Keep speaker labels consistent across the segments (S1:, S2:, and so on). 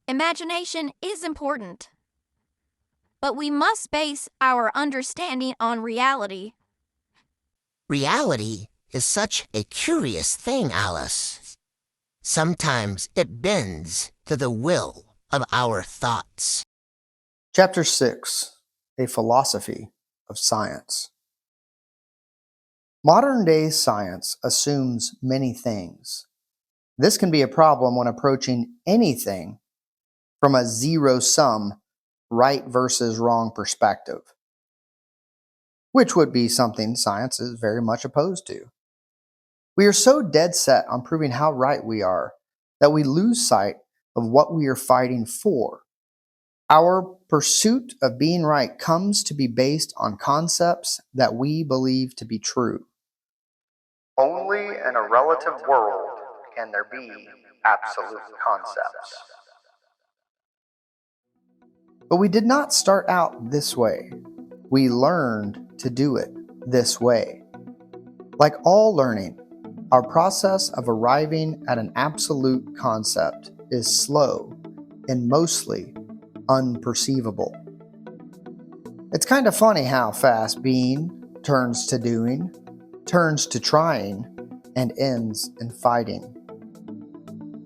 S1: Imagination is important, but we must base our understanding on reality.
S2: Reality is such a curious thing, Alice. Sometimes it bends to the will of our thoughts.
S3: Chapter 6: A Philosophy of Science. Modern-day science assumes many things. This can be a problem when approaching anything from a zero-sum right versus wrong perspective, which would be something science is very much opposed to. We are so dead set on proving how right we are that we lose sight of what we are fighting for. Our pursuit of being right comes to be based on concepts that we believe to be true. Only in a relative world can there be absolute concepts. But we did not start out this way. We learned to do it this way. Like all learning, our process of arriving at an absolute concept is slow and mostly unperceivable. It's kind of funny how fast being turns to doing, turns to trying, and ends in fighting.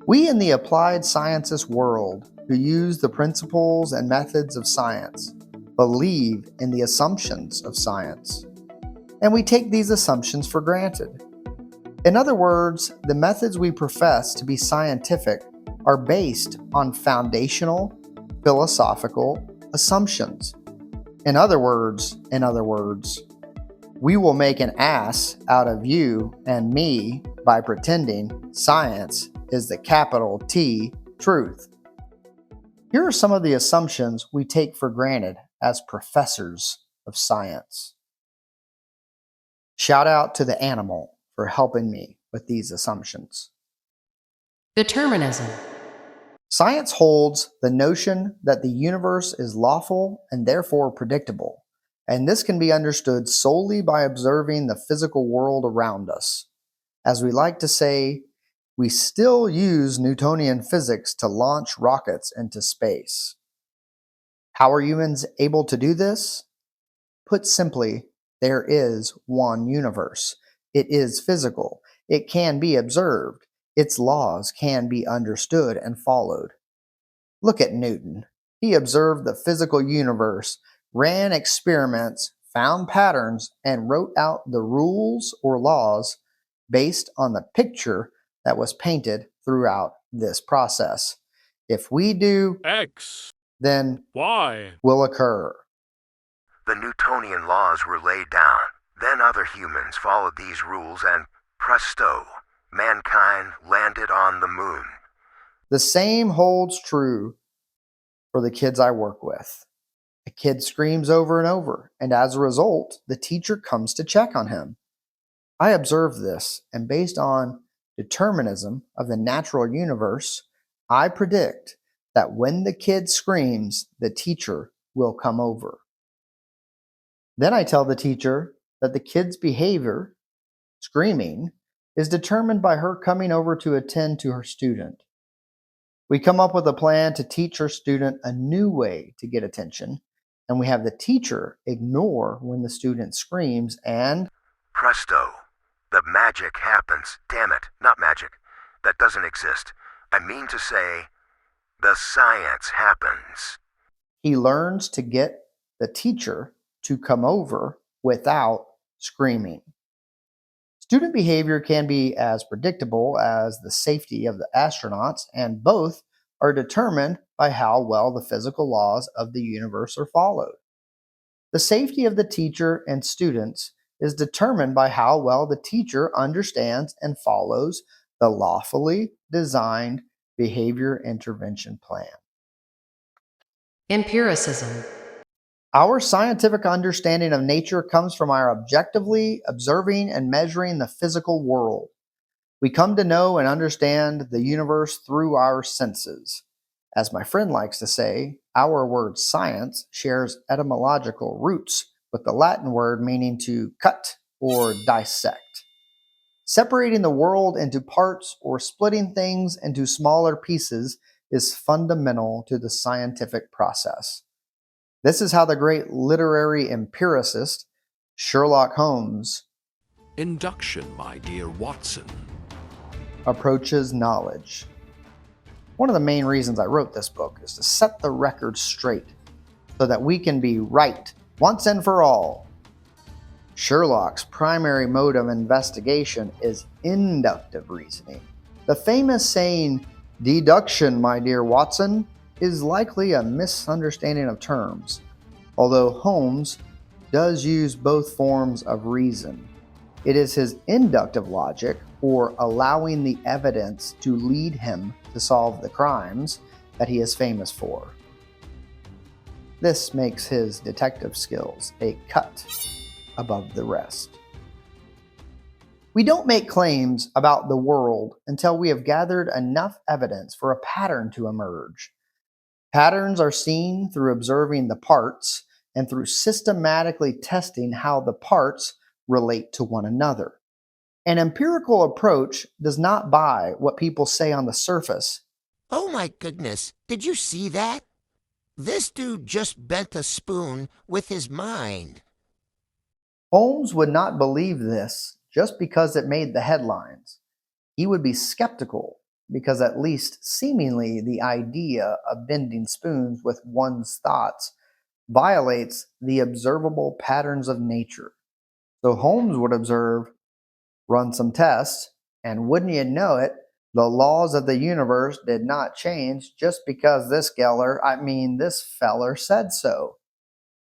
S3: We in the applied sciences world who use the principles and methods of science believe in the assumptions of science, and we take these assumptions for granted. In other words, the methods we profess to be scientific are based on foundational philosophical assumptions. In other words, we will make an ass out of you and me by pretending science is the capital T truth. Here are some of the assumptions we take for granted as professors of science. Shout out to the animal for helping me with these assumptions.
S4: Determinism.
S3: Science holds the notion that the universe is lawful and therefore predictable, and this can be understood solely by observing the physical world around us. As we like to say, we still use Newtonian physics to launch rockets into space. How are humans able to do this? Put simply, there is one universe. It is physical. It can be observed. Its laws can be understood and followed. Look at Newton. He observed the physical universe, ran experiments, found patterns, and wrote out the rules or laws based on the picture that was painted throughout this process. If we do
S5: X,
S3: then
S5: Y
S3: will occur.
S6: The Newtonian laws were laid down. Then other humans followed these rules and presto, mankind landed on the moon.
S3: The same holds true for the kids I work with. A kid screams over and over, and as a result, the teacher comes to check on him. I observe this, and based on determinism of the natural universe, I predict that when the kid screams, the teacher will come over. Then I tell the teacher that the kid's behavior, screaming, is determined by her coming over to attend to her student. We come up with a plan to teach her student a new way to get attention, and we have the teacher ignore when the student screams and
S6: presto, the magic happens. Damn it, not magic. That doesn't exist. I mean to say, the science happens.
S3: He learns to get the teacher to come over without screaming. Student behavior can be as predictable as the safety of the astronauts, and both are determined by how well the physical laws of the universe are followed. The safety of the teacher and students is determined by how well the teacher understands and follows the lawfully designed behavior intervention plan.
S4: Empiricism.
S3: Our scientific understanding of nature comes from our objectively observing and measuring the physical world. We come to know and understand the universe through our senses. As my friend likes to say, our word science shares etymological roots with the Latin word meaning to cut or dissect. Separating the world into parts or splitting things into smaller pieces is fundamental to the scientific process. This is how the great literary empiricist Sherlock Holmes
S5: Induction, my dear Watson.
S3: approaches knowledge. One of the main reasons I wrote this book is to set the record straight so that we can be right once and for all. Sherlock's primary mode of investigation is inductive reasoning. The famous saying, "Deduction, my dear Watson," is likely a misunderstanding of terms, although Holmes does use both forms of reason. It is his inductive logic, or allowing the evidence to lead him to solve the crimes, that he is famous for. This makes his detective skills a cut above the rest. We don't make claims about the world until we have gathered enough evidence for a pattern to emerge. Patterns are seen through observing the parts and through systematically testing how the parts relate to one another. An empirical approach does not buy what people say on the surface.
S2: Oh my goodness, did you see that? This dude just bent a spoon with his mind.
S3: Holmes would not believe this just because it made the headlines. He would be skeptical because, at least seemingly, the idea of bending spoons with one's thoughts violates the observable patterns of nature. So Holmes would observe, run some tests, and wouldn't you know it, the laws of the universe did not change just because this feller said so.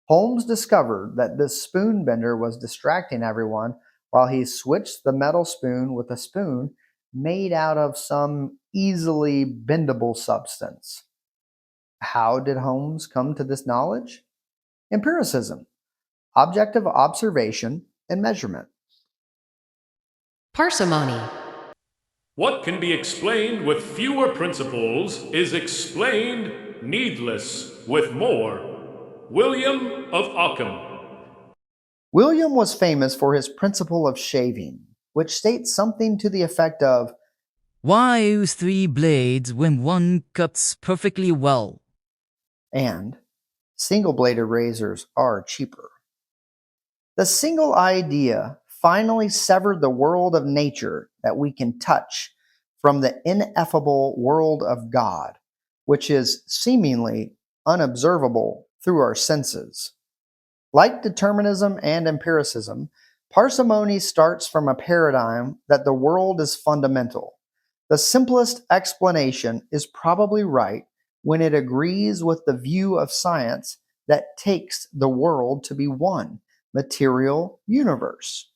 S3: Holmes discovered that this spoon bender was distracting everyone while he switched the metal spoon with a spoon made out of some easily bendable substance. How did Holmes come to this knowledge? Empiricism, objective observation and measurement.
S4: Parsimony.
S7: What can be explained with fewer principles is explained needless with more. William of Ockham.
S3: William was famous for his principle of shaving, which states something to the effect of,
S8: "Why use three blades when one cuts perfectly well?"
S3: and single-bladed razors are cheaper. The single idea finally severed the world of nature that we can touch from the ineffable world of God, which is seemingly unobservable through our senses. Like determinism and empiricism, parsimony starts from a paradigm that the world is fundamental. The simplest explanation is probably right when it agrees with the view of science that takes the world to be one material universe.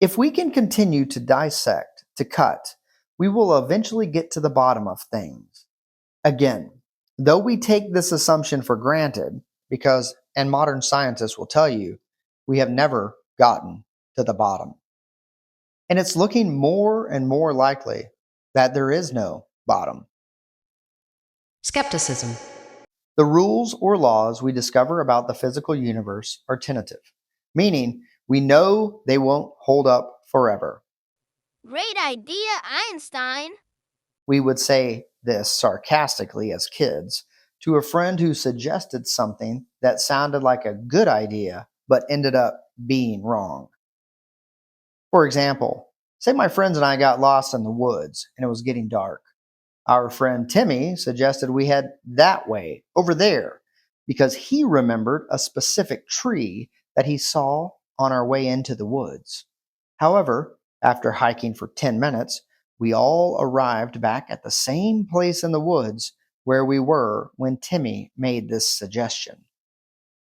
S3: If we can continue to dissect, to cut, we will eventually get to the bottom of things. Again, though we take this assumption for granted, because, and modern scientists will tell you, we have never gotten to the bottom. And it's looking more and more likely that there is no bottom.
S4: Skepticism.
S3: The rules or laws we discover about the physical universe are tentative, meaning we know they won't hold up forever.
S1: Great idea, Einstein.
S3: We would say this sarcastically as kids to a friend who suggested something that sounded like a good idea but ended up being wrong. For example, say my friends and I got lost in the woods and it was getting dark. Our friend Timmy suggested we head that way, over there, because he remembered a specific tree that he saw on our way into the woods. However, after hiking for 10 minutes, we all arrived back at the same place in the woods where we were when Timmy made this suggestion.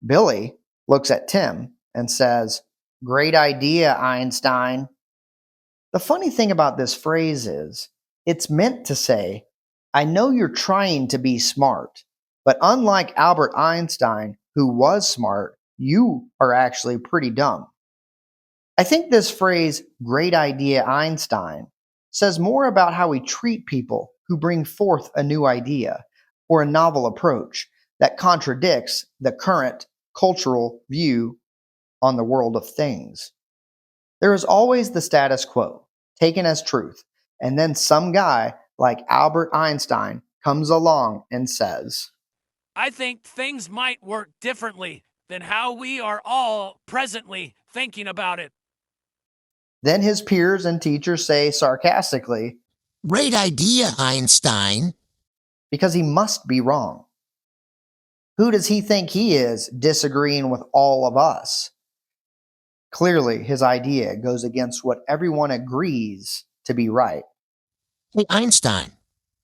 S3: Billy looks at Tim and says, "Great idea, Einstein." The funny thing about this phrase is, it's meant to say, I know you're trying to be smart, but unlike Albert Einstein, who was smart, you are actually pretty dumb. I think this phrase, "great idea, Einstein," says more about how we treat people who bring forth a new idea or a novel approach that contradicts the current cultural view on the world of things. There is always the status quo, taken as truth, and then some guy like Albert Einstein comes along and says,
S9: I think things might work differently than how we are all presently thinking about it.
S3: then his peers and teachers say sarcastically,
S2: Great idea, Einstein.
S3: because he must be wrong. Who does he think he is, disagreeing with all of us? Clearly, his idea goes against what everyone agrees to be right.
S2: Hey, Einstein,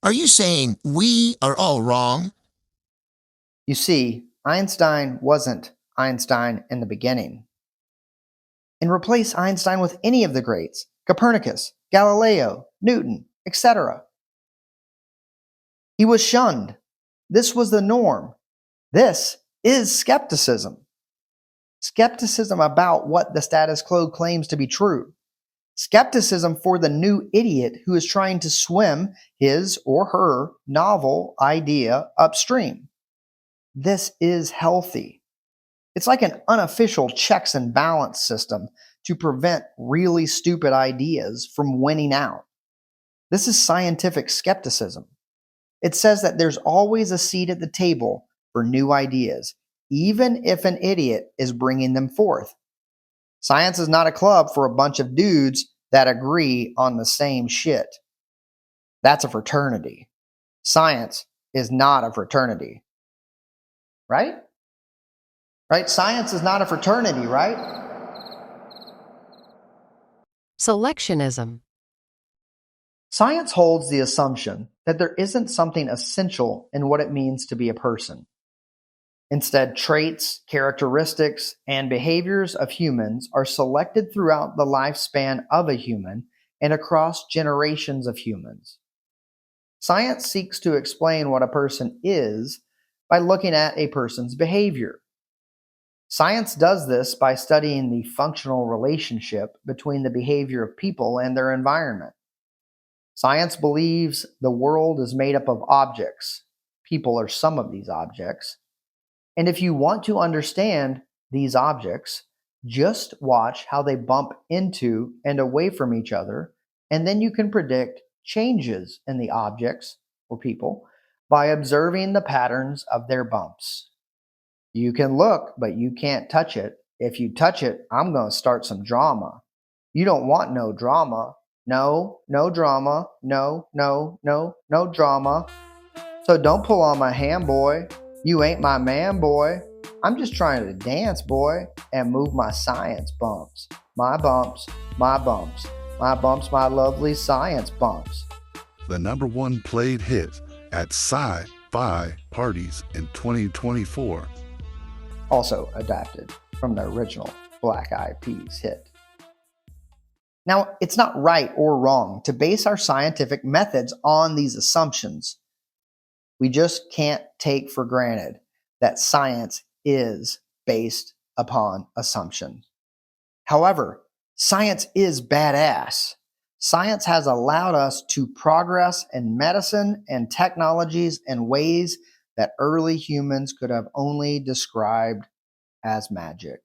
S2: are you saying we are all wrong?
S3: You see, Einstein wasn't Einstein in the beginning. And replace Einstein with any of the greats, Copernicus, Galileo, Newton, etc. He was shunned. This was the norm. This is skepticism. Skepticism about what the status quo claims to be true. Skepticism for the new idiot who is trying to swim his or her novel idea upstream. This is healthy. It's like an unofficial checks and balance system to prevent really stupid ideas from winning out. This is scientific skepticism. It says that there's always a seat at the table for new ideas, even if an idiot is bringing them forth. Science is not a club for a bunch of dudes that agree on the same shit. That's a fraternity. Science is not a fraternity. Right? Right? Science is not a fraternity, right?
S4: Selectionism.
S3: Science holds the assumption that there isn't something essential in what it means to be a person. Instead, traits, characteristics, and behaviors of humans are selected throughout the lifespan of a human and across generations of humans. Science seeks to explain what a person is by looking at a person's behavior. Science does this by studying the functional relationship between the behavior of people and their environment. Science believes the world is made up of objects. People are some of these objects. And if you want to understand these objects, just watch how they bump into and away from each other, and then you can predict changes in the objects or people by observing the patterns of their bumps. You can look, but you can't touch it. If you touch it, I'm going to start some drama. You don't want no drama. No drama. No drama. So don't pull on my hand, boy. You ain't my man, boy. I'm just trying to dance, boy, and move my science bumps. My bumps, my bumps. My bumps, my lovely science bumps.
S10: The #1 played hit at sci-fi parties in 2024.
S3: Also adapted from the original Black Eyed Peas hit. Now, it's not right or wrong to base our scientific methods on these assumptions. We just can't take for granted that science is based upon assumptions. However, science is badass. Science has allowed us to progress in medicine and technologies in ways that early humans could have only described as magic.